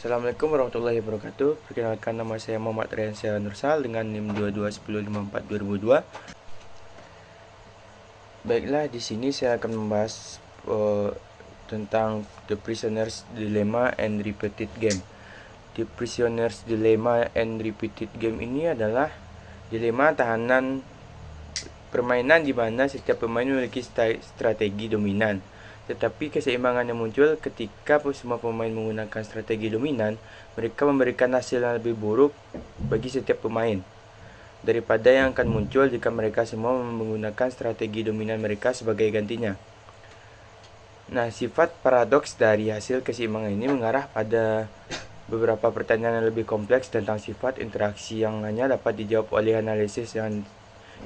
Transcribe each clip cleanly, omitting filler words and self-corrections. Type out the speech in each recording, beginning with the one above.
Assalamualaikum warahmatullahi wabarakatuh. Perkenalkan, nama saya Muhammad Riansyah Nursal dengan NIM 2210542002. Baiklah, di sini saya akan membahas tentang The Prisoner's Dilemma and Repeated Game. The Prisoner's Dilemma and Repeated Game ini adalah dilema tahanan permainan di mana setiap pemain memiliki strategi dominan. Tetapi keseimbangan yang muncul ketika semua pemain menggunakan strategi dominan, mereka memberikan hasil yang lebih buruk bagi setiap pemain daripada yang akan muncul jika mereka semua menggunakan strategi dominan mereka sebagai gantinya. Nah, sifat paradoks dari hasil keseimbangan ini mengarah pada beberapa pertanyaan yang lebih kompleks tentang sifat interaksi yang hanya dapat dijawab oleh analisis yang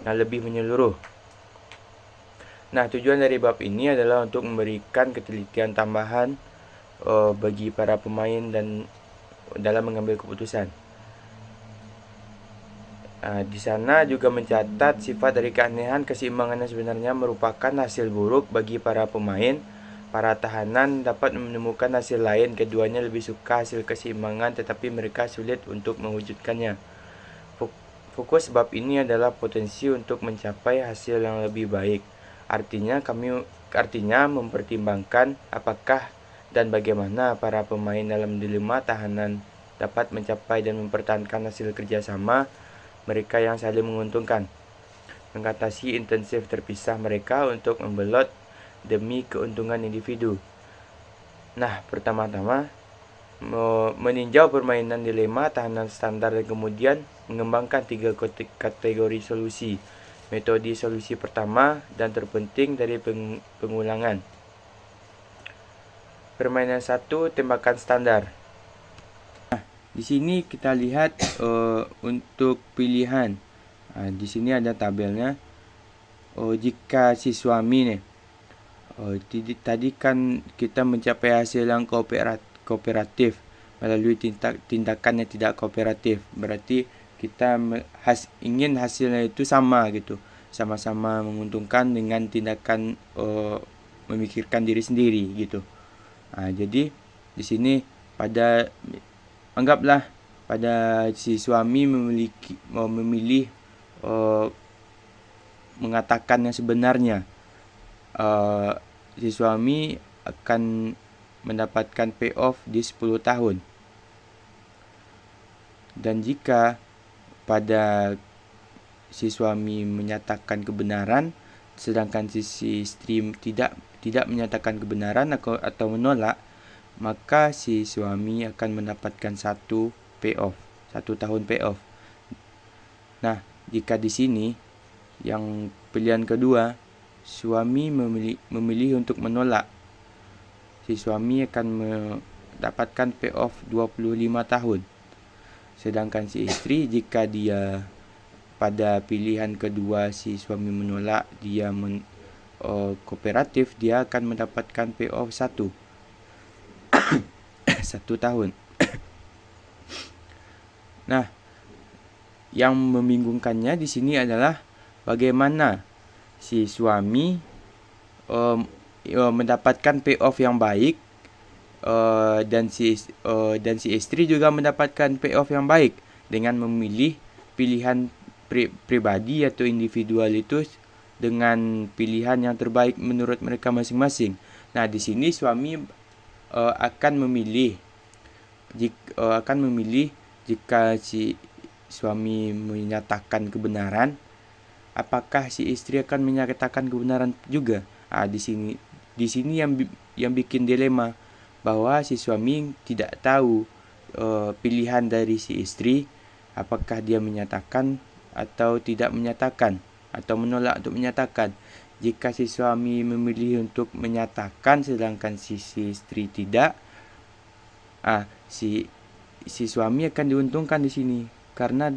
lebih menyeluruh. Nah, tujuan dari bab ini adalah untuk memberikan ketelitian tambahan bagi para pemain dan dalam mengambil keputusan. Di sana juga mencatat sifat dari keanehan keseimbangan yang sebenarnya merupakan hasil buruk bagi para pemain. Para tahanan dapat menemukan hasil lain, keduanya lebih suka hasil keseimbangan tetapi mereka sulit untuk mewujudkannya. Fokus bab ini adalah potensi untuk mencapai hasil yang lebih baik. Artinya mempertimbangkan apakah dan bagaimana para pemain dalam dilema tahanan dapat mencapai dan mempertahankan hasil kerjasama mereka yang saling menguntungkan, mengatasi intensif terpisah mereka untuk membelot demi keuntungan individu. Nah, pertama-tama meninjau permainan dilema tahanan standar dan kemudian mengembangkan 3 kategori solusi. Metode solusi pertama dan terpenting dari pengulangan. Permainan 1, tembakan standar. Nah, di sini kita lihat untuk pilihan. Di sini ada tabelnya. Jika si suami nih, tadi kan kita mencapai hasil yang kooperatif melalui tindakan yang tidak kooperatif. Berarti kita ingin hasilnya itu sama gitu, sama-sama menguntungkan dengan tindakan memikirkan diri sendiri gitu. Jadi di sini anggaplah pada si suami memilih mengatakan yang sebenarnya, si suami akan mendapatkan payoff di 10 tahun. Dan jika pada si suami menyatakan kebenaran, sedangkan si istri tidak menyatakan kebenaran atau menolak, maka si suami akan mendapatkan 1 tahun payoff. Nah, jika di sini yang pilihan kedua, suami memilih untuk menolak, si suami akan mendapatkan payoff 25 tahun. Sedangkan si istri, jika dia pada pilihan kedua si suami menolak, dia kooperatif, dia akan mendapatkan payoff 1 tahun. Nah, yang membingungkannya di sini adalah bagaimana si suami mendapatkan payoff yang baik, dan si istri juga mendapatkan payoff yang baik dengan memilih pilihan pribadi atau individualitas dengan pilihan yang terbaik menurut mereka masing-masing. Nah, di sini suami akan memilih jika si suami menyatakan kebenaran, apakah si istri akan menyatakan kebenaran juga? Di sini yang bikin dilema, bahwa si suami tidak tahu pilihan dari si istri, apakah dia menyatakan atau tidak menyatakan, atau menolak untuk menyatakan. Jika si suami memilih untuk menyatakan sedangkan si istri tidak, si suami akan diuntungkan di sini karena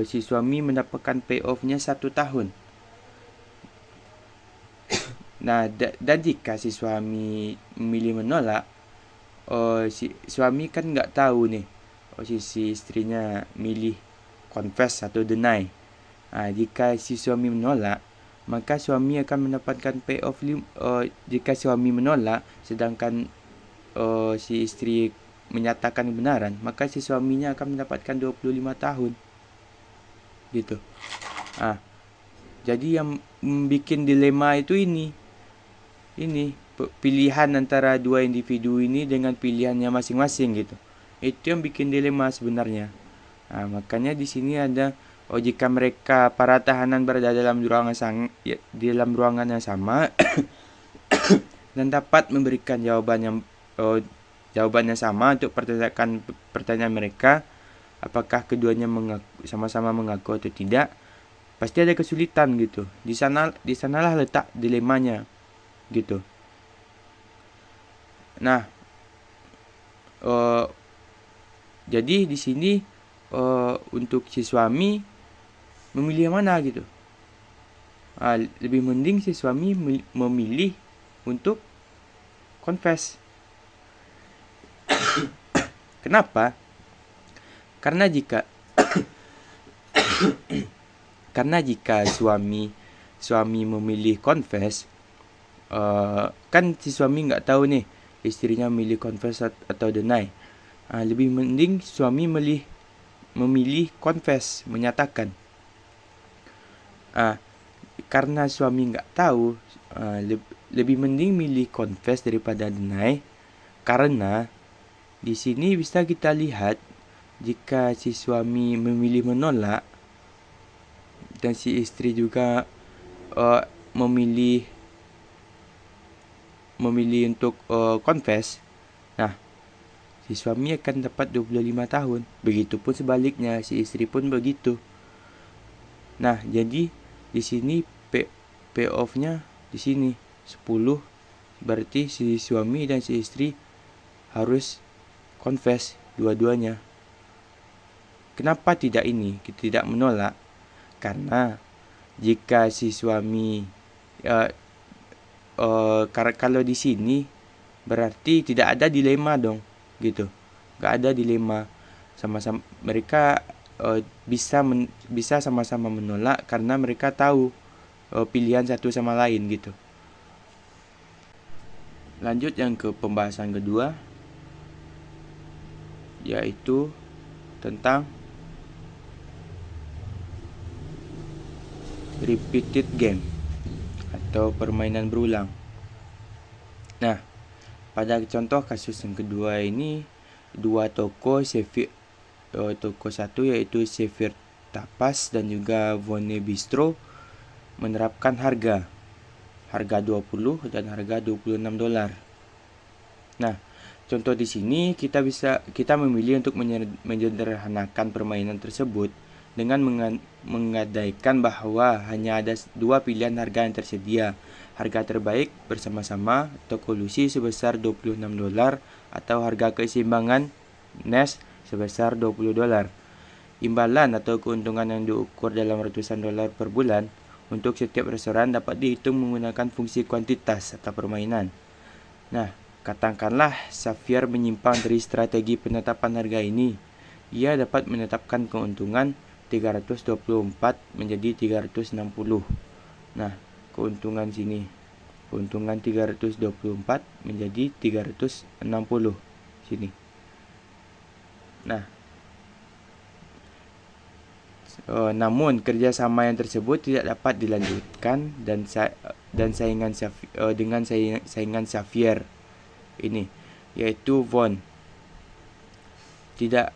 si suami mendapatkan payoff-nya 1 tahun. Nah, dan jika si suami memilih menolak, si suami kan nggak tahu nih, si istrinya milih confess atau deny. Jika si suami menolak, maka suami akan mendapatkan payoff. Jika suami menolak, sedangkan si istri menyatakan kebenaran, maka si suaminya akan mendapatkan 25 tahun. Gitu. Jadi yang bikin dilema itu ini pilihan antara dua individu ini dengan pilihannya masing-masing gitu. Itu yang bikin dilema sebenarnya. Makanya di sini ada jika mereka para tahanan berada dalam ruangan yang sama dan dapat memberikan jawaban yang sama untuk pertanyaan mereka, apakah keduanya sama-sama mengaku atau tidak, pasti ada kesulitan gitu. Di sanalah letak dilemanya gitu. Nah, jadi di sini untuk si suami memilih mana gitu. Lebih mending si suami memilih untuk confess. Kenapa? Karena jika suami memilih confess, kan si suami nggak tahu nih istrinya memilih confess atau deny. Lebih mending suami memilih confess, menyatakan. Karena suami nggak tahu, lebih mending milih confess daripada deny. Karena di sini bisa kita lihat jika si suami memilih menolak dan si istri juga memilih untuk confess, nah si suami akan dapat 25 tahun. Begitupun sebaliknya, si istri pun begitu. Nah, jadi di sini payoff-nya di sini 10, berarti si suami dan si istri harus confess dua-duanya. Kenapa tidak menolak? Karena jika si suami kalau di sini berarti tidak ada dilema dong, gitu. Gak ada dilema, sama-sama mereka bisa sama-sama menolak karena mereka tahu pilihan satu sama lain gitu. Lanjut yang ke pembahasan kedua, yaitu tentang repeated game atau permainan berulang. Nah, pada contoh kasus yang kedua ini, dua toko satu yaitu Sevier Tapas dan juga Vone Bistro menerapkan harga 20 dan harga $26. Nah, contoh di sini kita memilih untuk menyederhanakan permainan tersebut dengan menggadaikan bahwa hanya ada dua pilihan harga yang tersedia. Harga terbaik bersama-sama atau kolusi sebesar $26 atau harga keseimbangan NES sebesar $20. Imbalan atau keuntungan yang diukur dalam ratusan dolar per bulan untuk setiap restoran dapat dihitung menggunakan fungsi kuantitas atau permainan. Nah, katakanlah Xavier menyimpang dari strategi penetapan harga ini. Ia dapat menetapkan keuntungan 324 menjadi 360. Nah, keuntungan 324 menjadi 360 sini. Nah, namun kerjasama yang tersebut tidak dapat dilanjutkan dan saingan Xavier ini, yaitu Von tidak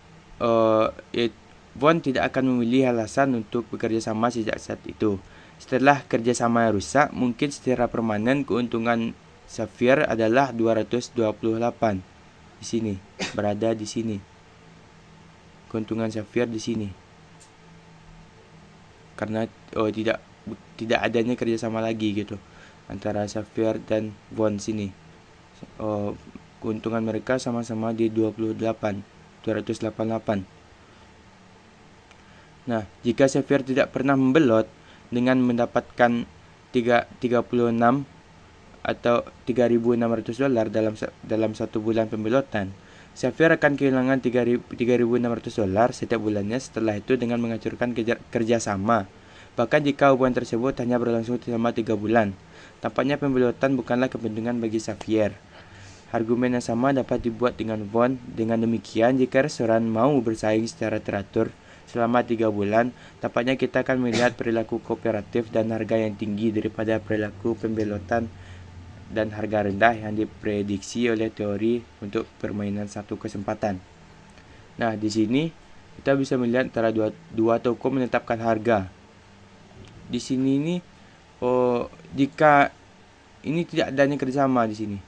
akan memilih alasan untuk bekerja sama sejak saat itu. Setelah kerjasama rusak, mungkin secara permanen keuntungan Xavier adalah 228. Di sini, berada di sini. Keuntungan Xavier di sini. Karena tidak adanya kerjasama lagi gitu antara Xavier dan Von sini. Keuntungan mereka sama-sama di 288. Nah, jika Xavier tidak pernah membelot dengan mendapatkan 36 atau $3.600 dalam satu bulan pembelotan, Xavier akan kehilangan $3.600 setiap bulannya setelah itu dengan menghancurkan kerjasama. Bahkan jika hubungan tersebut hanya berlangsung selama 3 bulan, tampaknya pembelotan bukanlah kepentingan bagi Xavier. Argumen yang sama dapat dibuat dengan Von. Dengan demikian, jika restoran mau bersaing secara teratur selama 3 bulan, tampaknya kita akan melihat perilaku kooperatif dan harga yang tinggi daripada perilaku pembelotan dan harga rendah yang diprediksi oleh teori untuk permainan satu kesempatan. Nah, di sini kita bisa melihat antara dua toko menetapkan harga. Di sini ini, jika ini tidak adanya kerjasama di sini.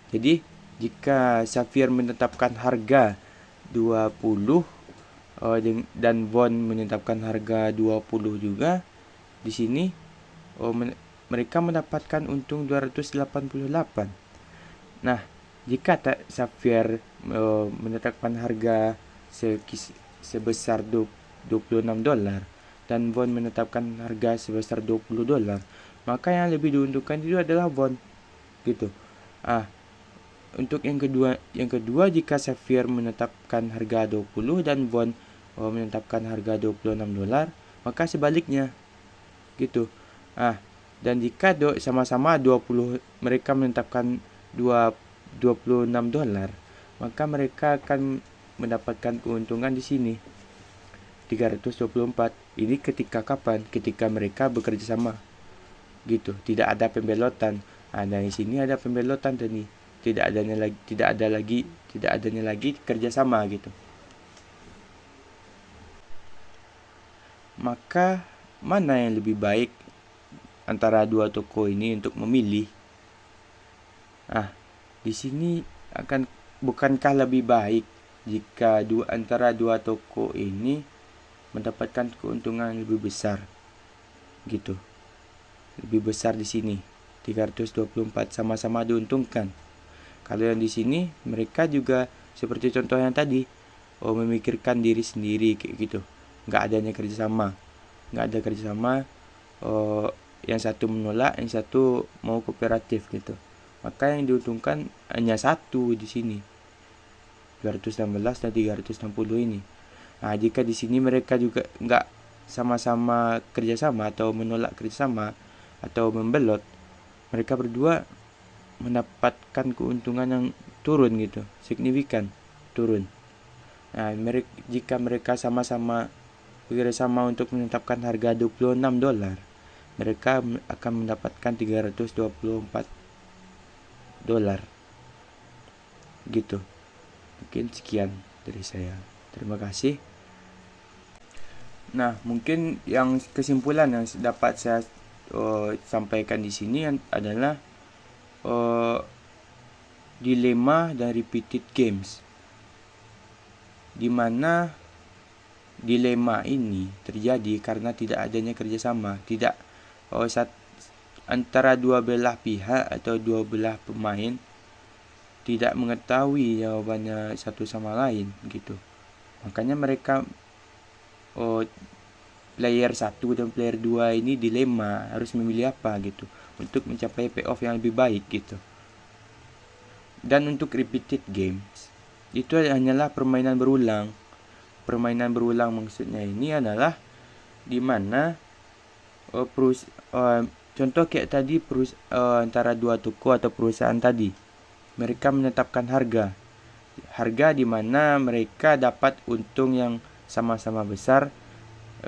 Jadi, jika Xavier menetapkan harga 20 dan Von menetapkan harga 20 juga, di sini mereka mendapatkan untung 288. Nah, jika Xavier menetapkan harga sebesar 26 dolar dan Von menetapkan harga sebesar 20 dolar, maka yang lebih diuntungkan itu adalah Von, gitu. Untuk yang kedua jika Xavier menetapkan harga 20 dan Von menetapkan harga 26 dolar, maka sebaliknya, gitu. Dan jika sama-sama 20 mereka menetapkan 26 dolar, maka mereka akan mendapatkan keuntungan di sini 324. Ini ketika kapan? Ketika mereka bekerja sama, gitu. Tidak ada pembelotan. Dan di sini ada pembelotan tadi. Tidak adanya lagi kerjasama, gitu. Maka mana yang lebih baik antara dua toko ini untuk memilih? Di sini bukankah lebih baik jika antara dua toko ini mendapatkan keuntungan lebih besar, gitu. Lebih besar di sini 324, sama-sama diuntungkan. Kalau yang di sini mereka juga seperti contoh yang tadi, memikirkan diri sendiri kayak gitu. Nggak adanya kerjasama. Yang satu menolak, yang satu mau kooperatif, gitu. Maka yang diuntungkan hanya satu di sini, 216 dan 360 ini. Jika di sini mereka juga nggak sama-sama kerjasama atau menolak kerjasama atau membelot, mereka berdua mendapatkan keuntungan yang turun, gitu, signifikan turun. Jika mereka sama-sama bekerjasama untuk menetapkan harga 26 dolar, mereka akan mendapatkan 324 dolar, gitu. Mungkin sekian dari saya. Terima kasih. Mungkin yang kesimpulan yang dapat saya sampaikan di sini adalah dilema dan repeated games, di mana dilema ini terjadi karena tidak adanya kerjasama, antara dua belah pihak atau dua belah pemain tidak mengetahui jawabannya satu sama lain, gitu. Makanya mereka player 1 dan player 2 ini dilema harus memilih apa, gitu, untuk mencapai payoff yang lebih baik, gitu. Dan untuk repeated games itu hanyalah permainan berulang. Permainan berulang maksudnya ini adalah di mana contoh kayak tadi antara dua toko atau perusahaan tadi, mereka menetapkan harga di mana mereka dapat untung yang sama-sama besar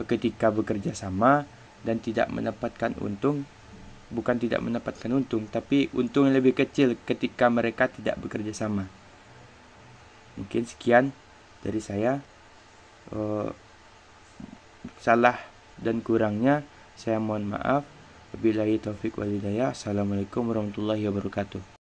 ketika bekerja sama, dan bukan tidak mendapatkan untung, tapi untung yang lebih kecil ketika mereka tidak bekerja sama. Mungkin sekian dari saya. Salah dan kurangnya saya mohon maaf. Wabillahi taufik wal hidayah. Assalamualaikum warahmatullahi wabarakatuh.